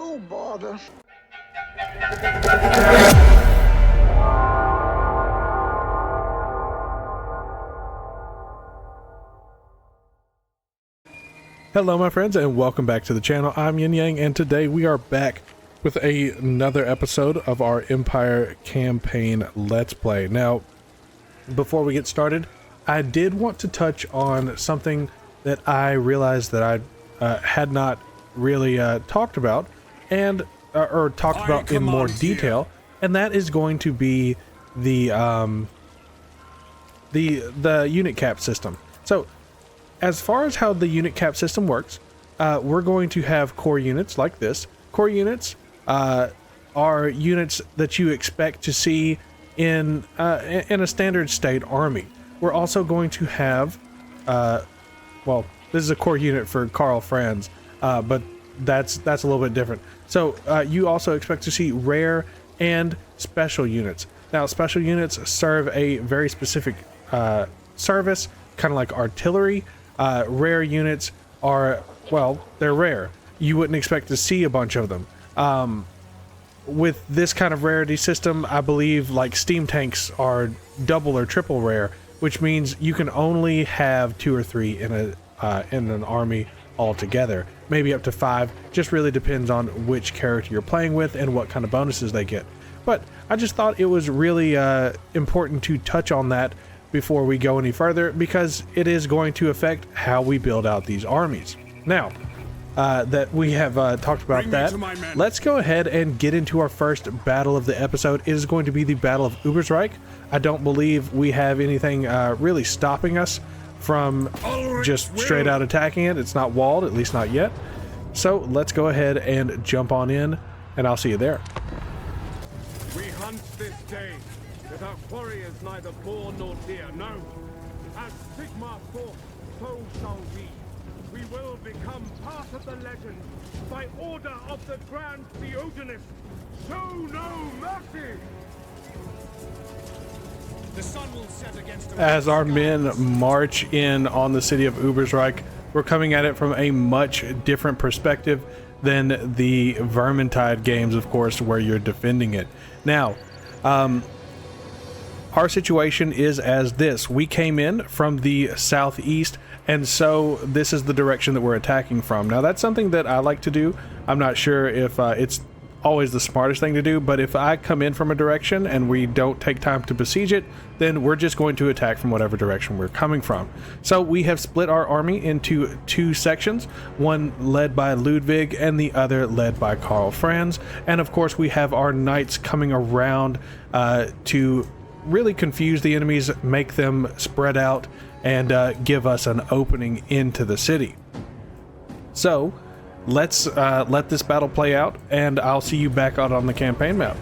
Oh, bother. Hello my friends and welcome back to the channel. I'm Yin Yang and today we are back with another episode of our Empire campaign Let's Play. Now, before we get started, I did want to touch on something that I realized that I had not really talked about and or talked about in more detail, and that is going to be the unit cap system. So as far as how the unit cap system works, we're going to have core units like this. Core units are units that you expect to see in a standard state army. We're also going to have, well, this is a core unit for Karl Franz, but that's a little bit different. So you also expect to see rare and special units. Now, special units serve a very specific service, kind of like artillery. Rare units are, well, they're rare. You wouldn't expect to see a bunch of them. With this kind of rarity system, I believe like steam tanks are double or triple rare, which means you can only have 2 or 3 in an army altogether. Maybe up to 5, just really depends on which character you're playing with and what kind of bonuses they get. But I just thought it was really important to touch on that before we go any further, because it is going to affect how we build out these armies. Now that we have talked about that, let's go ahead and get into our first battle of the episode. It is going to be the Battle of Ubersreich. I don't believe we have anything really stopping us from just straight out attacking it. It's not walled, at least not yet. So let's go ahead and jump on in, and I'll see you there. We hunt this day without warriors neither born nor dear. No, as Sigmar thought, so shall we. We will become part of the legend by order of the Grand Theogenist. Show no mercy. The sun will set against as our men march in on the city of Ubersreich, we're coming at it from a much different perspective than the Vermintide games, of course, where you're defending it. Now, our situation is as this. We came in from the southeast, and so this is the direction that we're attacking from. Now, that's something that I like to do. I'm not sure if it's always the smartest thing to do, but if I come in from a direction and we don't take time to besiege it, then we're just going to attack from whatever direction we're coming from. So we have split our army into 2 sections, one led by Ludwig and the other led by Karl Franz. And of course we have our knights coming around to really confuse the enemies, make them spread out, and give us an opening into the city. So let's let this battle play out, and I'll see you back out on the campaign map.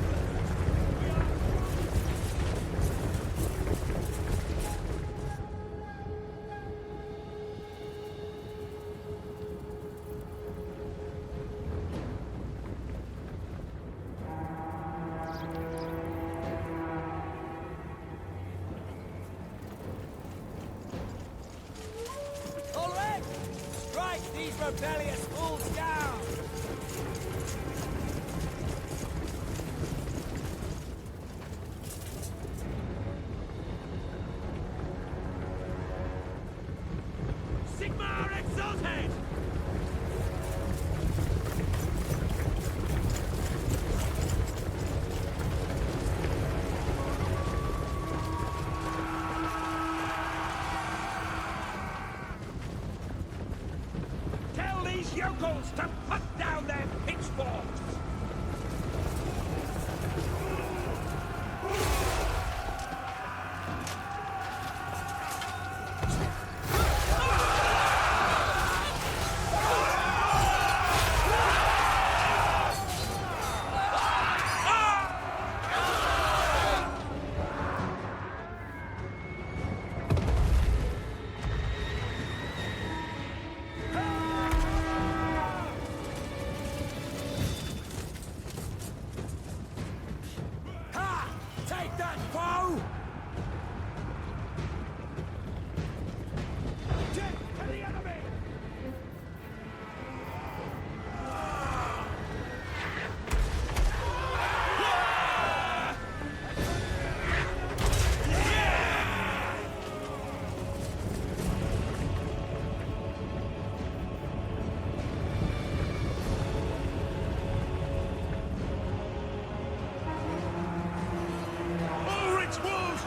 These rebellious fools down!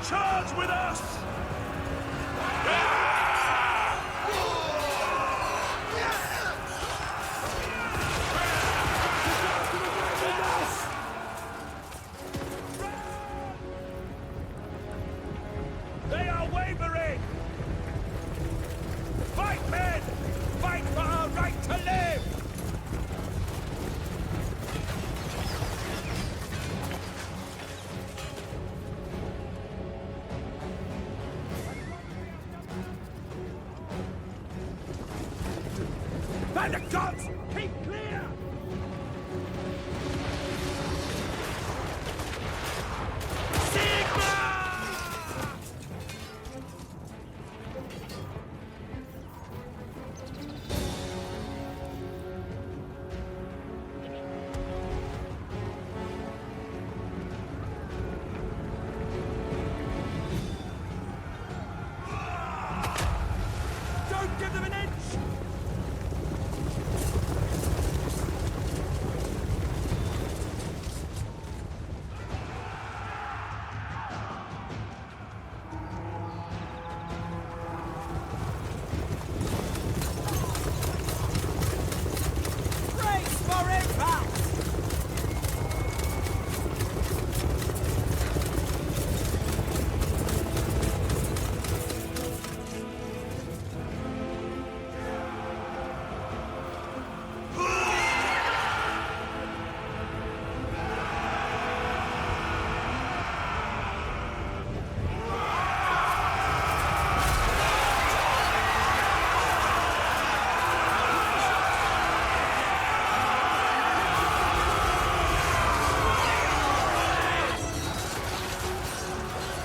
charge with us! They are wavering! Fight, men! Fight for our right to live! By the gods! Keep clear! Sigma! Don't give them an inch! Brace for impact!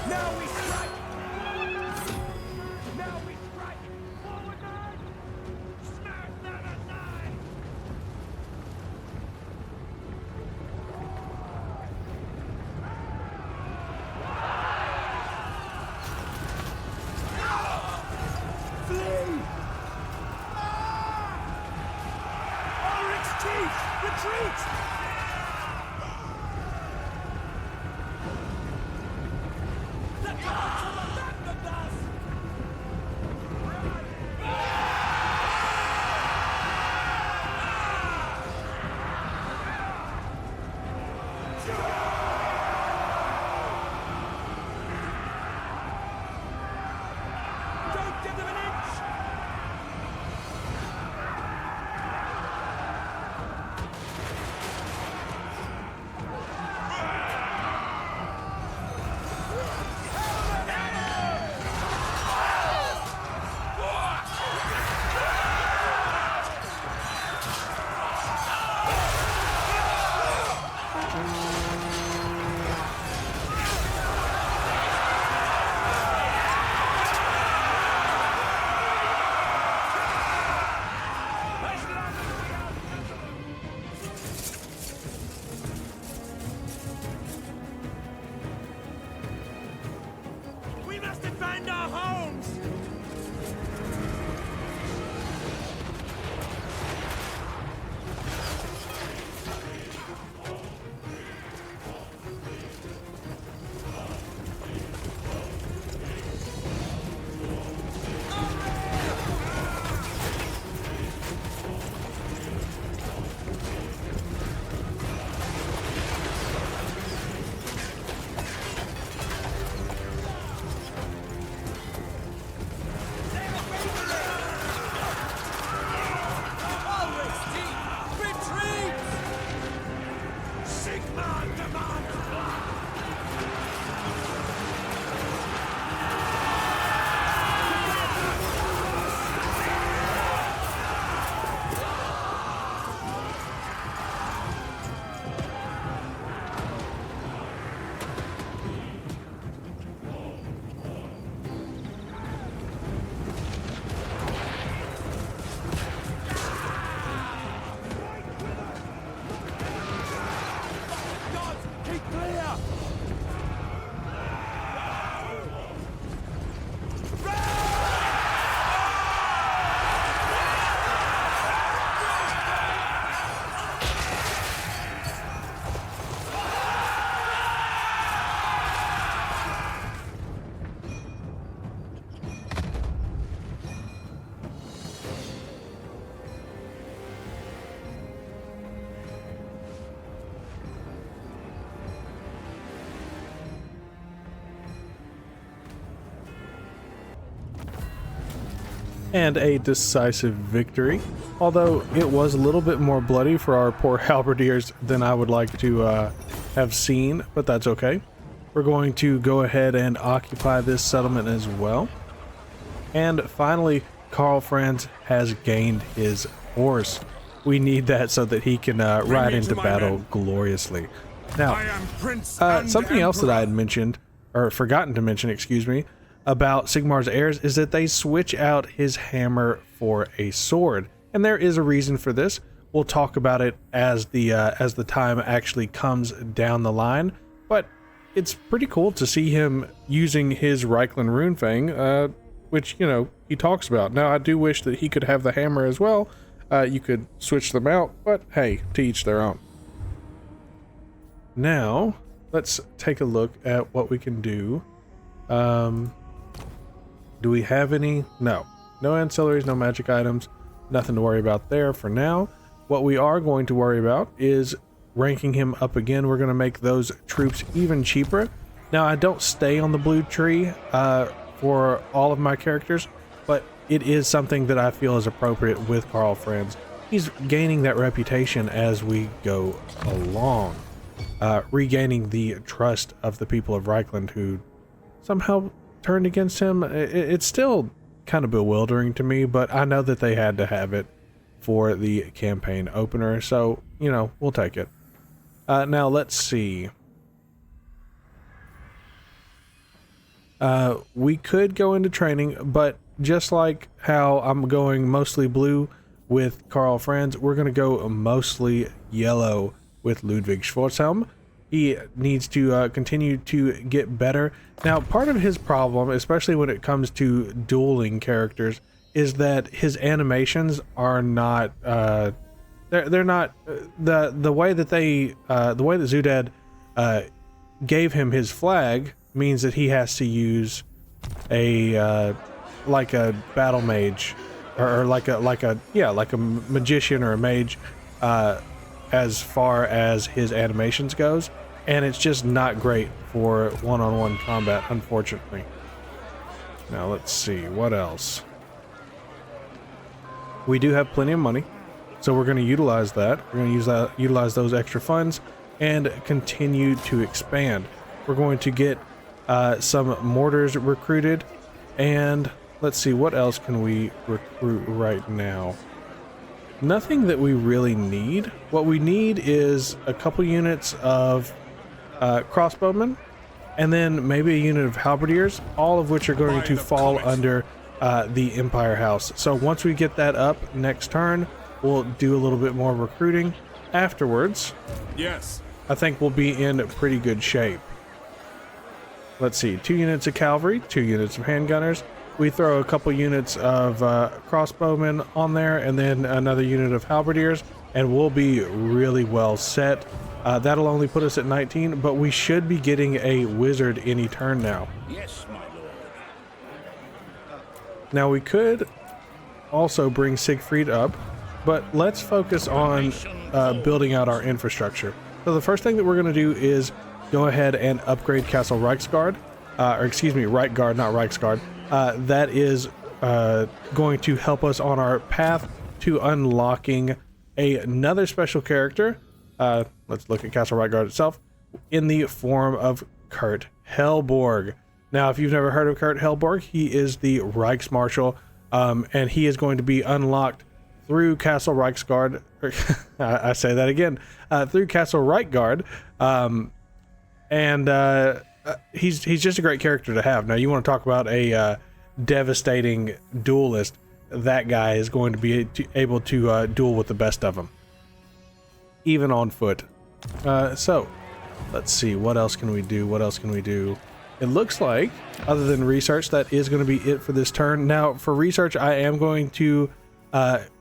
Now we strike! Now we strike! Forward, man! Smash that aside! Flee! Ulrich's chief! Retreat! The gods have abandoned us! Don't give them an inch! and a decisive victory, although it was a little bit more bloody for our poor halberdiers than I would like to have seen, but that's okay. We're going to go ahead and occupy this settlement as well. And finally, Karl Franz has gained his horse. We need that so that he can ride into battle gloriously. Now, something else that I had mentioned, or forgotten to mention, excuse me, about Sigmar's heirs is that they switch out his hammer for a sword. And there is a reason for this. We'll talk about it as the time actually comes down the line. But it's pretty cool to see him using his Reikland runefang, which, you know, he talks about. Now, I do wish that he could have the hammer as well. You could switch them out, but hey, to each their own. Now, let's take a look at what we can do. Do we have any? No. No ancillaries, no magic items. Nothing to worry about there for now. What we are going to worry about is ranking him up again. We're going to make those troops even cheaper. Now, I don't stay on the blue tree for all of my characters, but it is something that I feel is appropriate with Karl Franz. He's gaining that reputation as we go along, regaining the trust of the people of Reikland who somehow turned against him. It's still kind of bewildering to me, but I know that they had to have it for the campaign opener, so, you know, we'll take it. Now, let's see. We could go into training, but just like how I'm going mostly blue with Karl Franz, we're going to go mostly yellow with Ludwig Schwarzhelm. He needs to continue to get better. Now, part of his problem, especially when it comes to dueling characters, is that his animations are not they're not the way that Zoodad gave him his flag means that he has to use a like a battle mage or like a magician or a mage as far as his animations goes, and it's just not great for one-on-one combat, unfortunately. Now let's see what else. We do have plenty of money, so we're going to utilize that. We're going to utilize those extra funds and continue to expand. We're going to get some mortars recruited, and let's see, what else can we recruit right now? Nothing that we really need. What we need is a couple units of crossbowmen, and then maybe a unit of halberdiers, all of which are going to fall under the Empire House. So once we get that up next turn, we'll do a little bit more recruiting. Afterwards, yes, I think we'll be in pretty good shape. Let's see, 2 units of cavalry, 2 units of handgunners. We throw a couple units of crossbowmen on there, and then another unit of halberdiers, and we'll be really well set. That'll only put us at 19, but we should be getting a wizard any turn now. Yes, my lord. Now, we could also bring Siegfried up, but let's focus on building out our infrastructure. So the first thing that we're going to do is go ahead and upgrade Castle Reichsguard, or excuse me, Reichgard, not Reichsguard. That is going to help us on our path to unlocking another special character. Let's look at Castle Reichgard itself, in the form of Kurt Helborg. Now, if you've never heard of Kurt Helborg, he is the Reichsmarshal, and he is going to be unlocked through Castle Reichsguard. I say that again, through Castle Reichgard, and he's just a great character to have. Now, you want to talk about a devastating duelist? That guy is going to be able to duel with the best of them, even on foot. So, let's see, what else can we do? What else can we do? It looks like, other than research, that is going to be it for this turn. Now, for research, I am going to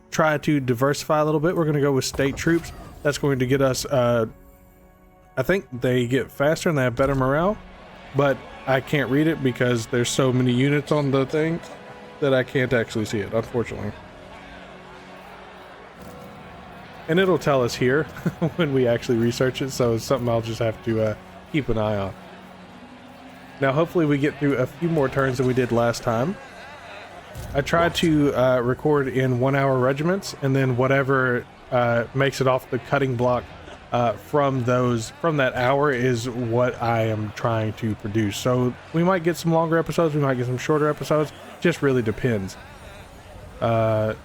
try to diversify a little bit. We're going to go with state troops. That's going to get us, I think they get faster and they have better morale, but I can't read it because there's so many units on the thing that I can't actually see it, unfortunately. And it'll tell us here when we actually research it, so it's something I'll just have to keep an eye on. Now, hopefully we get through a few more turns than we did last time. I try to record in 1 hour regiments, and then whatever makes it off the cutting block from that hour is what I am trying to produce. So we might get some longer episodes, we might get some shorter episodes, just really depends. Let's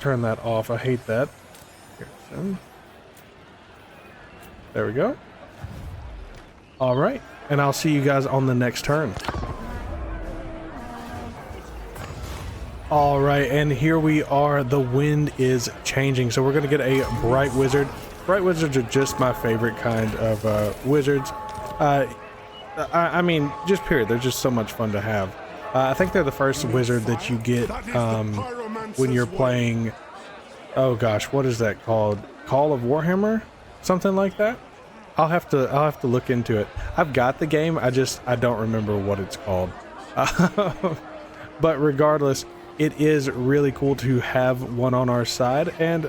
turn that off. I hate that. There we go. All right, and I'll see you guys on the next turn. All right, and here we are. The wind is changing, so we're going to get a bright wizard. Bright wizards are just my favorite kind of wizards. I mean, just period. They're just so much fun to have. I think they're the first wizard that you get when you're playing. Oh gosh, what is that called? Call of Warhammer, something like that. I'll have to look into it. I've got the game. I don't remember what it's called. But regardless, it is really cool to have one on our side. And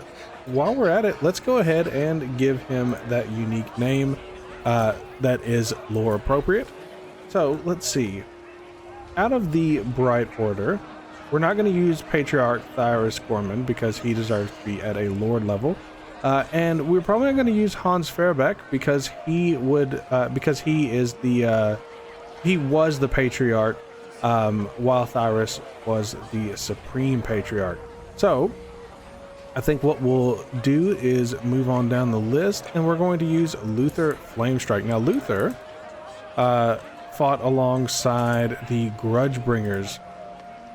while we're at it, let's go ahead and give him that unique name that is lore appropriate. So let's see. Out of the Bright Order, we're not going to use Patriarch Thyrus Gorman because he deserves to be at a Lord level. And we're probably not going to use Hans Fairbeck because he was the Patriarch while Thyrus was the Supreme Patriarch. So I think what we'll do is move on down the list, and we're going to use Luther Flamestrike. Now Luther fought alongside the Grudgebringers.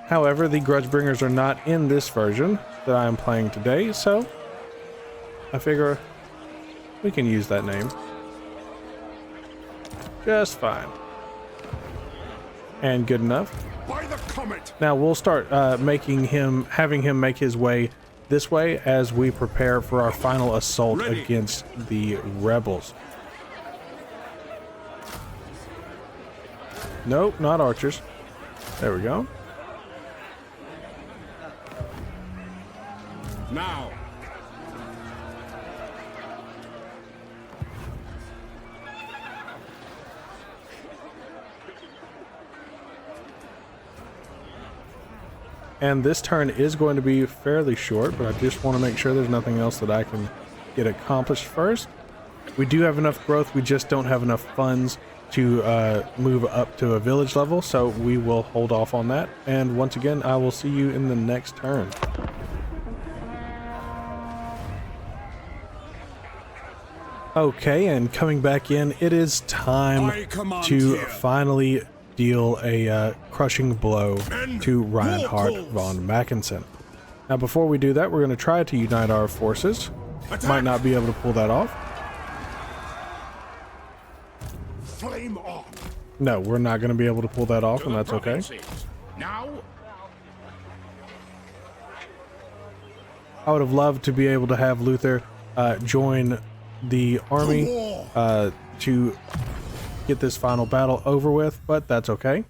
However, the Grudgebringers are not in this version that I am playing today, so I figure we can use that name just fine and good enough. By the comet. Now we'll start having him make his way this way as we prepare for our final assault against the rebels. Nope, not archers. There we go. Now. And this turn is going to be fairly short, but I just want to make sure there's nothing else that I can get accomplished first. We do have enough growth, we just don't have enough funds to move up to a village level, so we will hold off on that. And once again, I will see you in the next turn. Okay, and coming back in, it is time to finally deal a crushing blow to Reinhard von Mackensen. Now before we do that, we're going to try to unite our forces. Might not be able to pull that off. Flame on. No, we're not going to be able to pull that off, and that's okay. Now. I would have loved to be able to have Luther join the army to get this final battle over with, but that's okay.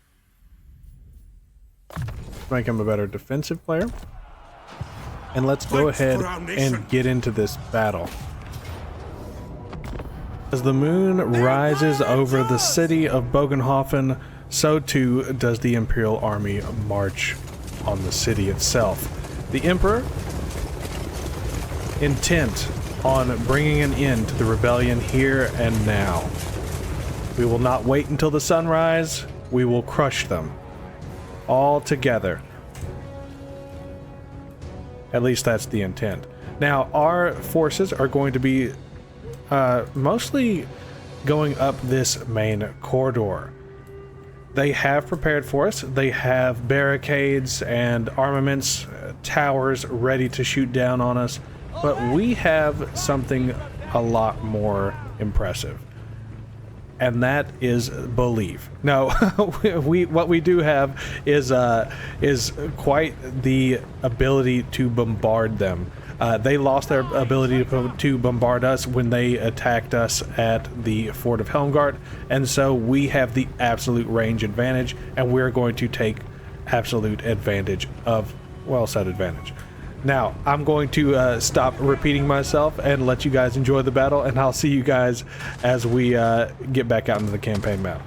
Make him a better defensive player. And let's go ahead and get into this battle. As the moon rises over the city of Bogenhofen, so too does the Imperial Army march on the city itself. The Emperor, intent on bringing an end to the rebellion here and now. We will not wait until the sunrise. We will crush them all together. At least that's the intent. Now, our forces are going to be mostly going up this main corridor. They have prepared for us. They have barricades and armaments, towers ready to shoot down on us. But we have something a lot more impressive. And that is belief. No, what we do have is quite the ability to bombard them. They lost their ability to bombard us when they attacked us at the Fort of Helmgart, and so we have the absolute range advantage, and we're going to take absolute advantage of, well, said advantage. Now, I'm going to stop repeating myself and let you guys enjoy the battle, and I'll see you guys as we get back out into the campaign map.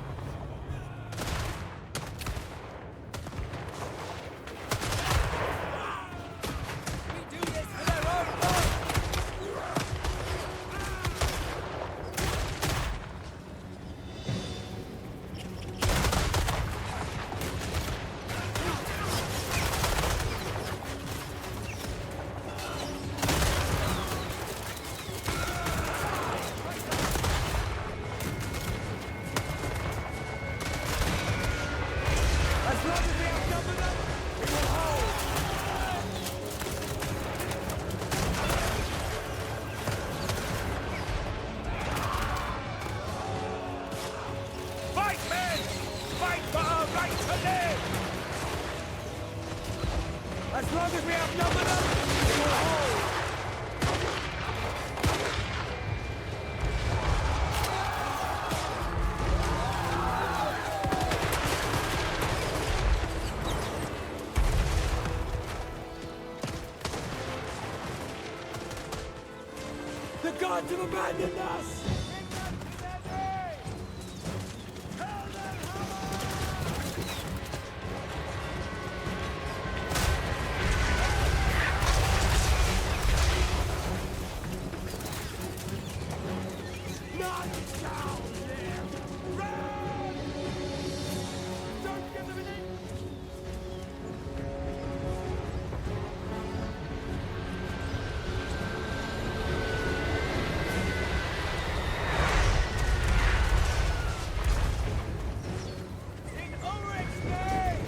long as we outnumber them, we will hold. The gods have abandoned us! Not down there! Run! Don't give them an inch! In Ulrich's name!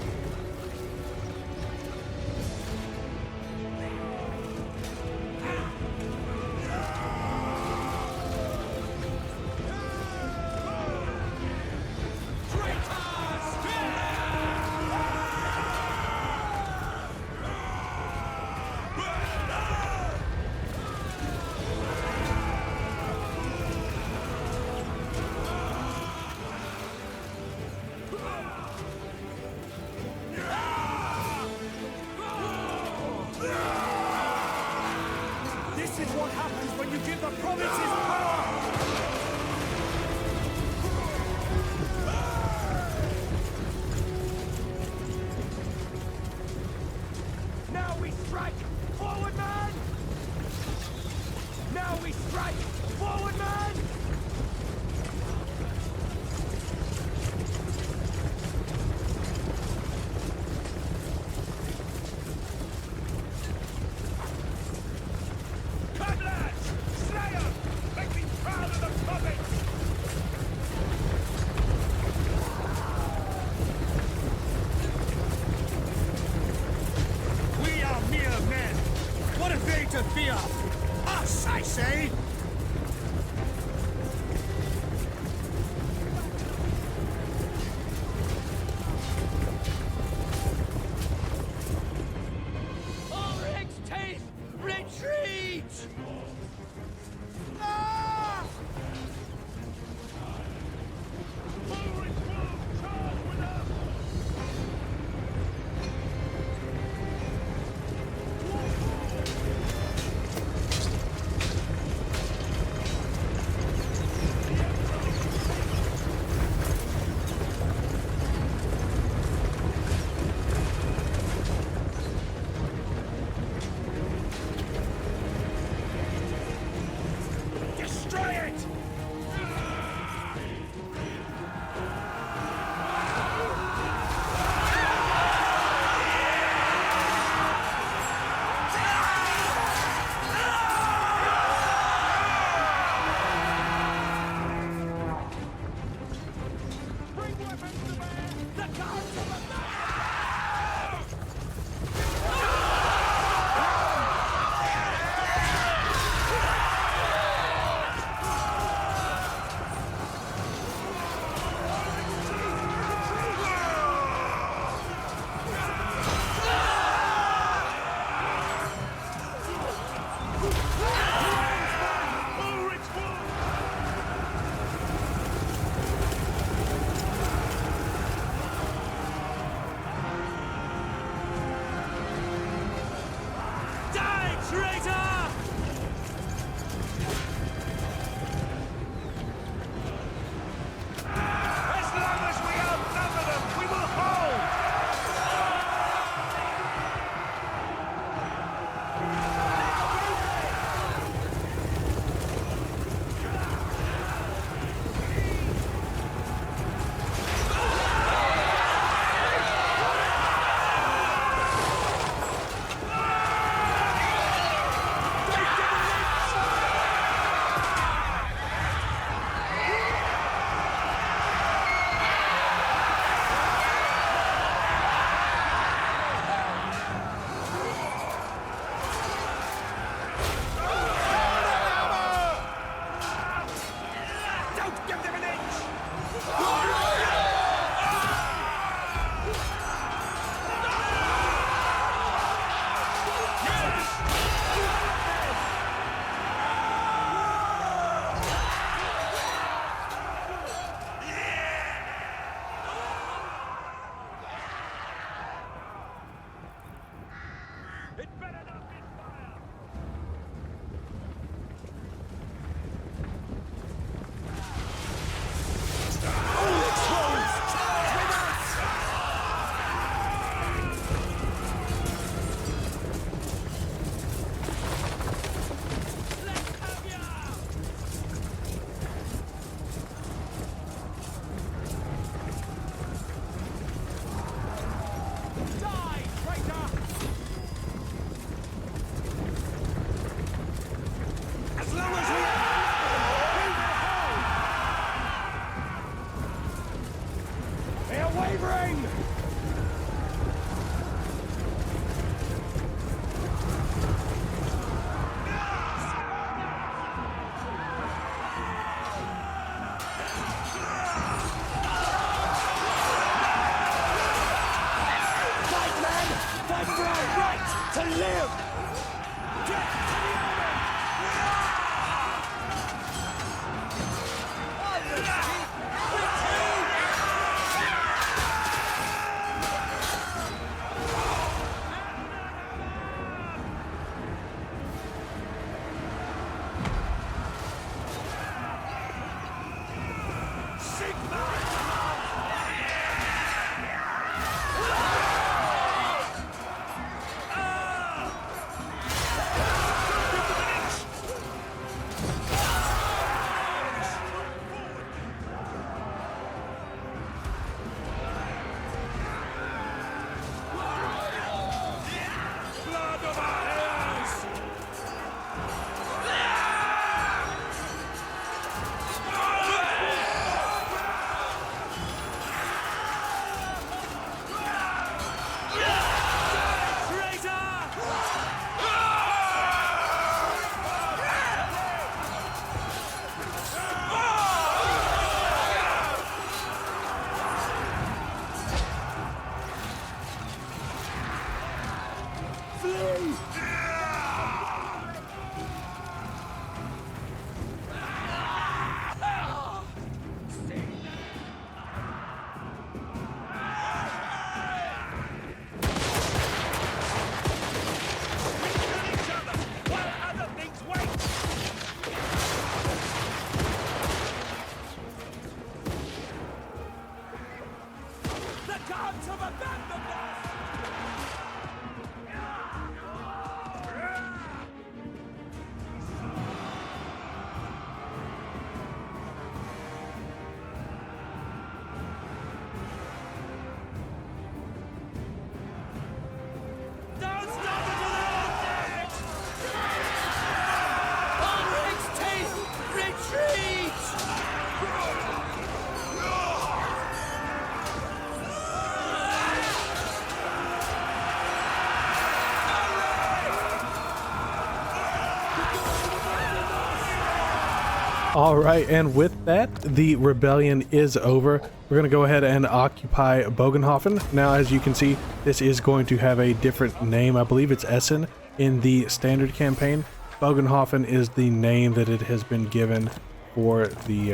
All right, and with that, the rebellion is over. We're going to go ahead and occupy Bogenhofen. Now, as you can see, this is going to have a different name. I believe it's Essen in the standard campaign. Bogenhofen is the name that it has been given for the,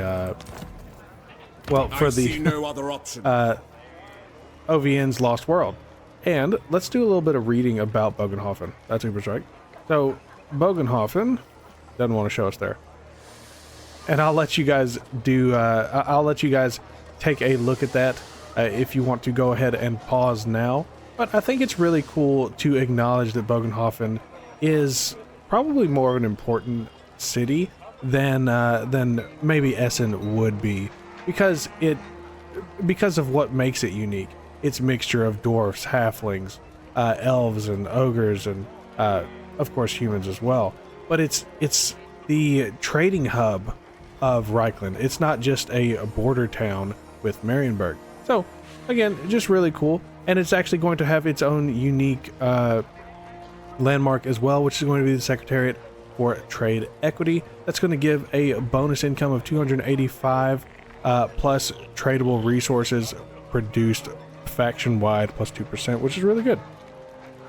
No other option. OVN's Lost World. And let's do a little bit of reading about Bogenhofen. That's Uberstrike. So, Bogenhofen doesn't want to show us there. And I'll let you guys do, I'll let you guys take a look at that if you want to go ahead and pause now. But I think it's really cool to acknowledge that Bogenhofen is probably more of an important city than maybe Essen would be, because of what makes it unique. Its mixture of dwarfs, halflings, elves, and ogres, and of course humans as well. But it's the trading hub of Reikland. It's not just a border town with Marienburg. So again, just really cool, and it's actually going to have its own unique landmark as well, which is going to be the Secretariat for Trade Equity. That's going to give a bonus income of 285 plus tradable resources produced faction-wide plus 2%, which is really good.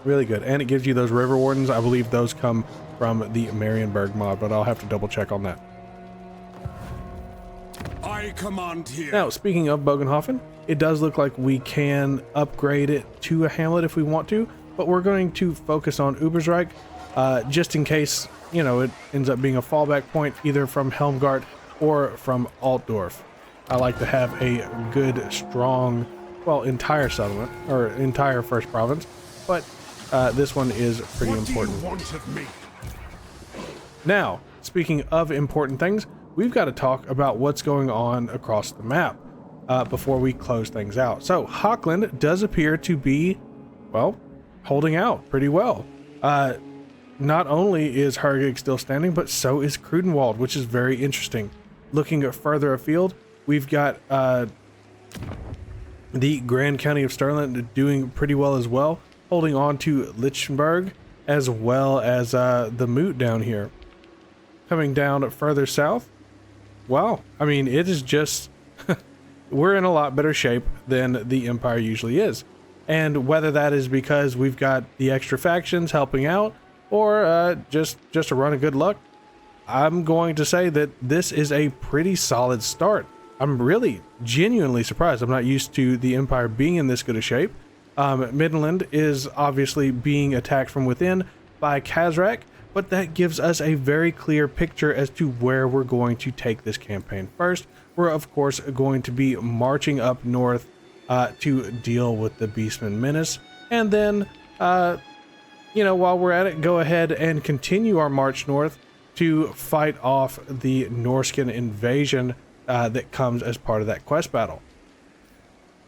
Really good. And it gives you those river wardens. I believe those come from the Marienburg mod, but I'll have to double check on that. I command here. Now, speaking of Bogenhofen, it does look like we can upgrade it to a hamlet if we want to, but we're going to focus on Ubersreich, just in case, you know, it ends up being a fallback point either from Helmgart or from Altdorf. I like to have a good, strong, well, entire settlement, or entire first province, but this one is pretty important. What do you want of me? Now, speaking of important things, we've got to talk about what's going on across the map before we close things out. So, Hochland does appear to be, well, holding out pretty well. Not only is Hergig still standing, but so is Krudenwald, which is very interesting. Looking further afield, we've got the Grand County of Stirland doing pretty well as well, holding on to Lichtenberg, as well as the Moot down here. Coming down further south, wow, I mean, it is just, we're in a lot better shape than the Empire usually is. And whether that is because we've got the extra factions helping out, or just a run of good luck, I'm going to say that this is a pretty solid start. I'm really genuinely surprised. I'm not used to the Empire being in this good a shape. Midland is obviously being attacked from within by Kazrak, but that gives us a very clear picture as to where we're going to take this campaign. First, we're of course going to be marching up north to deal with the Beastman Menace, and then, you know, while we're at it, go ahead and continue our march north to fight off the Norscan invasion that comes as part of that quest battle.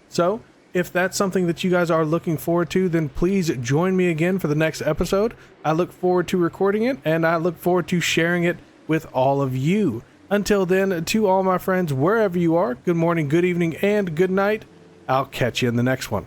So, if that's something that you guys are looking forward to, then please join me again for the next episode. I look forward to recording it, and I look forward to sharing it with all of you. Until then, to all my friends, wherever you are, good morning, good evening, and good night. I'll catch you in the next one.